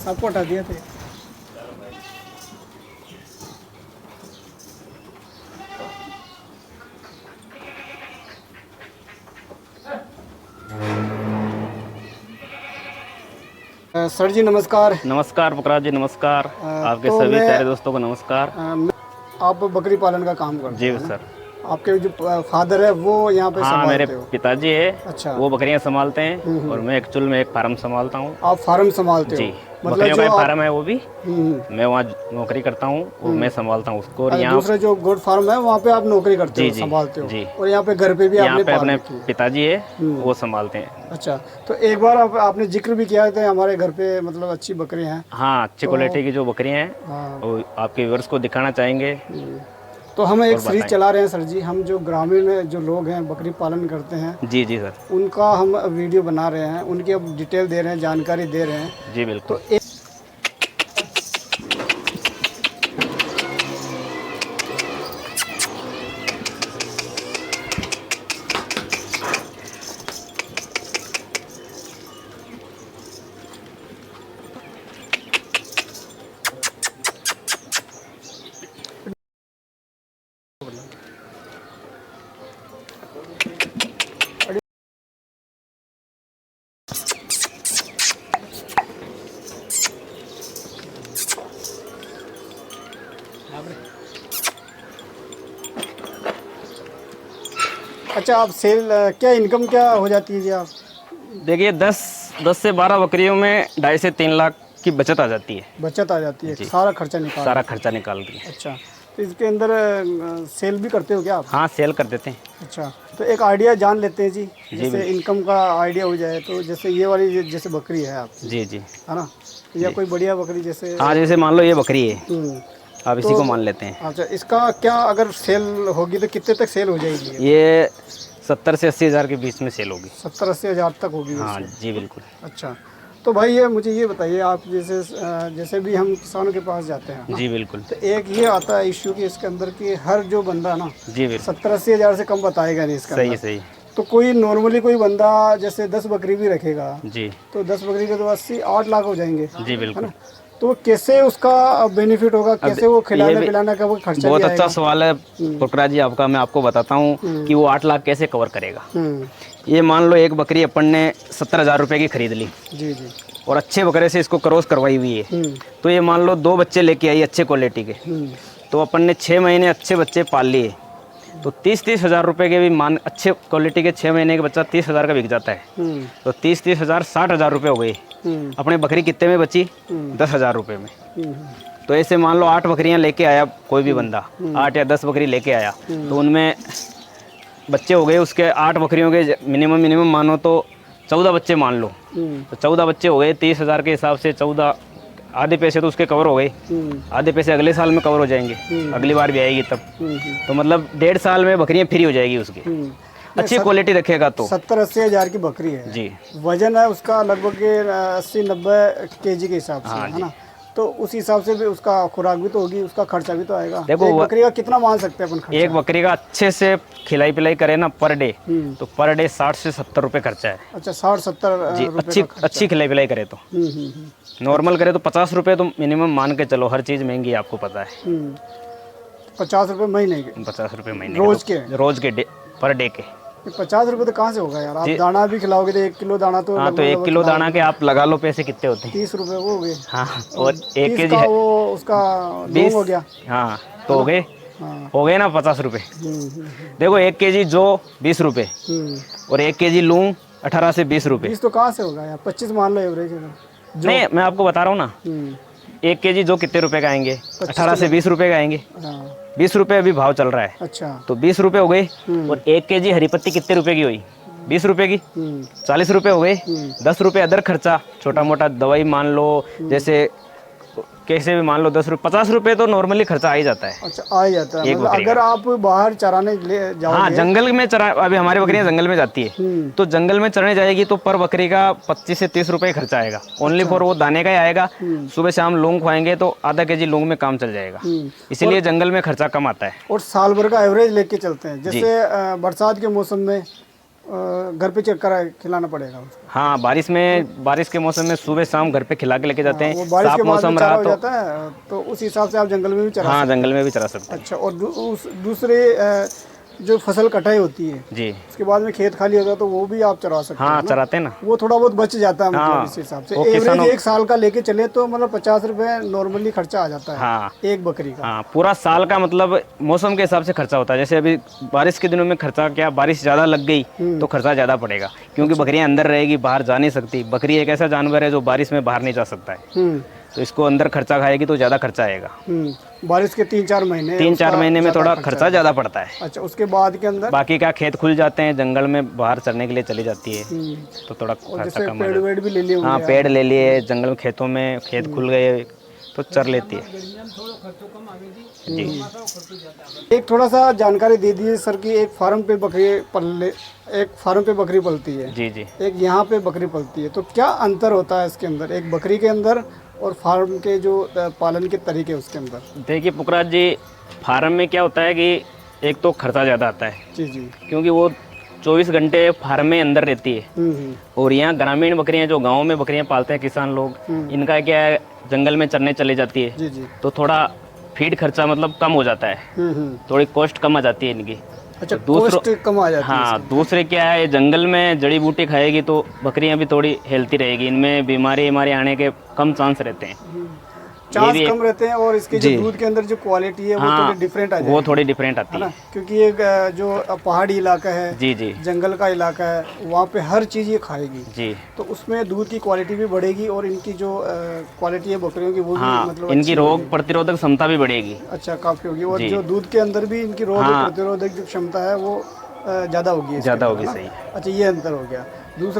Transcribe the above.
सबको हटा दिया थे। सर जी नमस्कार। नमस्कार पुखराज जी, नमस्कार। आपके तो सभी मैं प्यारे दोस्तों को नमस्कार। आप बकरी पालन का काम करते जी हो ना? सर। आपके जो फादर है वो यहाँ पे हाँ, मेरे संभालते हो? पिताजी है, अच्छा। वो बकरियां संभालते हैं और मैं एक्चुअल में एक फार्म संभालता हूँ। आप फार्म संभालते हो जी, मतलब बकरियों का जो ही आप। फार्म है वो भी। हम्म। मैं वहाँ नौकरी करता हूँ और मैं संभालता हूँ उसको। और अच्छा, यहाँ दूसरे जो गोट फार्म है वहाँ पे आप नौकरी करते जी हो, जी संभालते हो। जी, और यहाँ पे घर पे भी यहाँ आपने पे पाल अपने रखी है। पिताजी है, हम्म। वो संभालते हैं। अच्छा, तो एक बार आपने जिक्र भी किया था हमारे घर पे मतलब अच्छी बकरियां हैं। हाँ, अच्छी तो क्वालिटी की जो बकरियाँ हैं हाँ। वो आपके व्यूअर्स को दिखाना चाहेंगे तो हम एक और सीरीज बताएं। चला रहे हैं सर जी, हम जो ग्रामीण जो लोग हैं बकरी पालन करते हैं जी जी सर। उनका हम वीडियो बना रहे हैं, उनकी अब डिटेल दे रहे हैं, जानकारी दे रहे हैं। जी तो बिल्कुल। अच्छा, आप सेल क्या इनकम क्या हो जाती है जी आप? देखिए 10 से 12 बकरियों में 2.5 से 3 लाख की बचत आ जाती है। बचत आ जाती है जी, सारा खर्चा निकाल सारा के? खर्चा निकाल के। अच्छा, तो इसके अंदर सेल भी करते हो क्या आप? हाँ, सेल कर देते हैं। अच्छा, तो एक आइडिया जान लेते हैं जी, जी जैसे बिल्कुल। इनकम का आइडिया हो जाए। तो जैसे ये वाली जैसे बकरी है आपकी, जी जी है ना? या जी। कोई बढ़िया बकरी जैसे। हाँ, जैसे मान लो ये बकरी है, हम्म। आप इसी तो को मान लेते हैं। अच्छा, इसका क्या अगर सेल होगी तो कितने तक सेल हो जाएगी ये? ये 70 से 80 हज़ार के बीच में सेल होगी। 70-80 हज़ार तक होगी ये हाँ सेल? जी बिल्कुल। अच्छा, तो भाई ये मुझे ये बताइए, आप जैसे जैसे भी हम किसानों के पास जाते हैं ना, जी बिल्कुल। तो एक ये आता है इश्यू कि इसके अंदर कि हर जो बंदा ना जी बिल्कुल। 70-80 हज़ार से कम बताएगा नहीं इसके सही अंदर। सही। तो कोई नॉर्मली कोई बंदा जैसे 10 बकरी भी रखेगा जी तो 10 बकरी के तो 80-8 लाख हो जाएंगे, जी है बिल्कुल। ना? तो कैसे उसका बेनिफिट होगा, अब कैसे वो ये खिलाने भी पिलाने का वो खर्चा भी बहुत अच्छा आएगा? सवाल है पुखराज जी आपका। मैं आपको बताता हूँ कि वो 8 लाख कैसे कवर करेगा। हम्म। ये मान लो एक बकरी अपन ने 70 हज़ार रुपये की खरीद ली जी जी। और अच्छे बकरे से इसको क्रॉस करवाई हुई है। हम्म। तो ये मान लो 2 बच्चे लेके आई अच्छे क्वालिटी के, हम्म। तो अपन ने 6 महीने अच्छे बच्चे पाल लिए, तो 30-30 हज़ार रुपये के भी मान अच्छे क्वालिटी के 6 महीने के बच्चा 30 हज़ार का बिक जाता है। हम्म। तो 30-30 हज़ार 60 हज़ार रुपये हो गए। हम्म। अपने बकरी कितने में बची? 10 हज़ार रुपये में। हम्म। तो ऐसे मान लो 8 बकरियां लेके आया कोई भी बंदा, 8 या 10 बकरी लेके आया, तो उनमें बच्चे हो गए उसके 8 बकरियों के मिनिमम मानो तो 14 बच्चे मान लो। तो 14 बच्चे हो गए 30 हज़ार के हिसाब से, 14 आधे पैसे तो उसके कवर हो गए, आधे पैसे अगले साल में कवर हो जाएंगे, अगली बार भी आएगी तब। तो मतलब 1.5 साल में बकरियां फ्री हो जाएगी उसकी, अच्छी क्वालिटी रखेगा तो। 70-80 हज़ार की बकरी है जी। वजन है उसका लगभग 80-90 केजी के हिसाब से, हाँ है जी। ना? तो उस हिसाब से भी उसका खुराक भी तो होगी, उसका खर्चा भी तो आएगा। देखो एक बकरी का कितना मान सकते हैं अपन खर्चा? एक बकरी का अच्छे से खिलाई पिलाई करे ना पर डे, तो पर डे 60 से 70 रुपये खर्चा है। अच्छा, 60-70 जी, रुपये का खर्चा। अच्छी खिलाई पिलाई करे तो। नॉर्मल करे तो 50 रुपये तो मिनिमम मान के चलो, हर चीज़ महंगी है आपको पता है। 50 रुपये महीने के? 50 रुपये महीने रोज के? के? रोज के पर डे के। ये 50 रुपये तो कहाँ से होगा यार? आप जी। दाना भी खिलाओगे तो 1 किलो दाना तो हाँ, तो 1 किलो दाना के आप लगा लो पैसे कितने होते हैं। 30 रुपये वो हो गए। हाँ, और 1 30 केजी का है वो उसका 20। लौंग हो गया। हाँ, तो हो गए, हाँ। हो गए ना 50 रुपये। देखो 1 केजी जो 20 रुपये और 1 केजी लूँ 18 से 20 रुपये। 20 तो कहाँ से होगा यार? 25 मान लो एवरेज नहीं, मैं आपको बता रहा हूँ ना, 1 केजी जो कितने रुपए का आएंगे? 18 से 20 रुपए का आएंगे। 20 रुपए अभी भाव चल रहा है। अच्छा, तो 20 रुपए हो गए। और 1 केजी हरी पत्ती कितने रुपए की हुई? 20 रुपए की। 40 रुपए हो गए। 10 रुपए अदर खर्चा, छोटा मोटा दवाई मान लो, जैसे कैसे भी मान लो 10 रुपये 50 रुपये तो नॉर्मली खर्चा आ ही जाता है। अच्छा, आ ही जाता है एक मतलब बकरी अगर का। आप बाहर चराने ले जाओगे। हाँ, जंगल में चरा, अभी हमारी बकरियां जंगल में जाती है, तो जंगल में चरने जाएगी तो पर बकरी का 25 से 30 रुपये खर्चा आएगा। ओनली फॉर वो दाने का ही आएगा। सुबह शाम लौंग खुआएंगे तो आधा केजी लौंग में काम चल जाएगा। इसीलिए जंगल में खर्चा कम आता है। और साल भर का एवरेज लेके चलते हैं, जैसे बरसात के मौसम में घर पे चेक करा खिलाना पड़ेगा उसको। हाँ, बारिश के मौसम में सुबह शाम घर पे खिला के लेके जाते वो हैं। बारिश साफ के बाद मौसम में चारा रहा हो तो जाता है तो उस हिसाब से आप जंगल में भी चरा हाँ, जंगल में भी चरा सकते अच्छा। और दूसरे जो फसल कटाई होती है हैं। जी उसके बाद में खेत खाली होता है तो वो भी आप चरा सकते हाँ, हैं ना? चराते हैं ना। वो थोड़ा बहुत बच जाता है मतलब हाँ, इस हिसाब से वो एवरेज किसानों- एक साल का लेके चले तो मतलब 50 रुपए नॉर्मली खर्चा आ जाता है हाँ एक बकरी का। हाँ, पूरा साल का मतलब मौसम के हिसाब से खर्चा होता है। जैसे अभी बारिश के दिनों में खर्चा क्या, बारिश ज़्यादा लग गई तो खर्चा ज़्यादा पड़ेगा, क्योंकि बकरियां अंदर रहेगी, बाहर जा नहीं सकती। बकरी एक ऐसा जानवर है जो बारिश में बाहर नहीं जा सकता है, तो इसको अंदर खर्चा खाएगी तो ज़्यादा खर्चा आएगा। बारिश के 3-4 महीने 3-4 महीने में थोड़ा खर्चा खर्चा ज़्यादा पड़ता है। अच्छा। उसके बाद के अंदर बाकी क्या खेत खुल जाते हैं, जंगल में बाहर चरने के लिए चली जाती है तो थोड़ा और खर्चा जैसे कम आ पेड़ जाता वेड़ भी ले लिए है। हाँ, होंगे पेड़ ले लिए, जंगल में खेतों में खेत खुल गए तो चर लेती है। जी। एक थोड़ा सा जानकारी दे दीजिए सर कि एक फार्म पे बकरी पलती है, जी जी। एक यहाँ पे बकरी पलती है, तो क्या अंतर होता है इसके अंदर, एक बकरी के अंदर और फार्म के जो पालन के तरीके उसके अंदर? देखिए पुखराज जी, फार्म में क्या होता है कि एक तो खर्चा ज़्यादा आता है, जी जी। क्योंकि वो 24 घंटे फार्म में अंदर रहती है। और यहाँ ग्रामीण बकरियाँ जो गाँव में बकरियाँ पालते हैं किसान लोग, इनका क्या है, जंगल में चरने चली जाती है जी जी। तो थोड़ा फीड खर्चा मतलब कम हो जाता है, थोड़ी कॉस्ट कम आ जाती है इनकी। अच्छा, दूसरों- कॉस्ट कम आ जाती है हाँ, दूसरे क्या है, जंगल में जड़ी बूटी खाएगी तो बकरियां भी थोड़ी हेल्थी रहेगी, इनमें बीमारी आने के कम चांस रहते हैं। चांस कम रहते हैं और इसके जो जी। दूध के अंदर जो क्वालिटी है वो हाँ, थोड़ी डिफरेंट आ जाएगी, वो थोड़ी डिफरेंट आती है ना? है। क्योंकि ये जो पहाड़ी इलाका है, जी जी जंगल का इलाका है, वहाँ पे हर चीज़ ये खाएगी जी। तो उसमें दूध की क्वालिटी भी बढ़ेगी और इनकी जो क्वालिटी है बकरियों की वो भी हाँ, मतलब इनकी अच्छी रोग होगी। प्रतिरोधक क्षमता भी बढ़ेगी। अच्छा, काफ़ी होगी और जी। जो दूध के अंदर भी इनकी रोग हाँ। प्रतिरोधक जो क्षमता है वो ज़्यादा होगी इसके ज़्यादा अंदर, होगी, है ना? सही। अच्छा, ये अंतर हो गया। दूसरा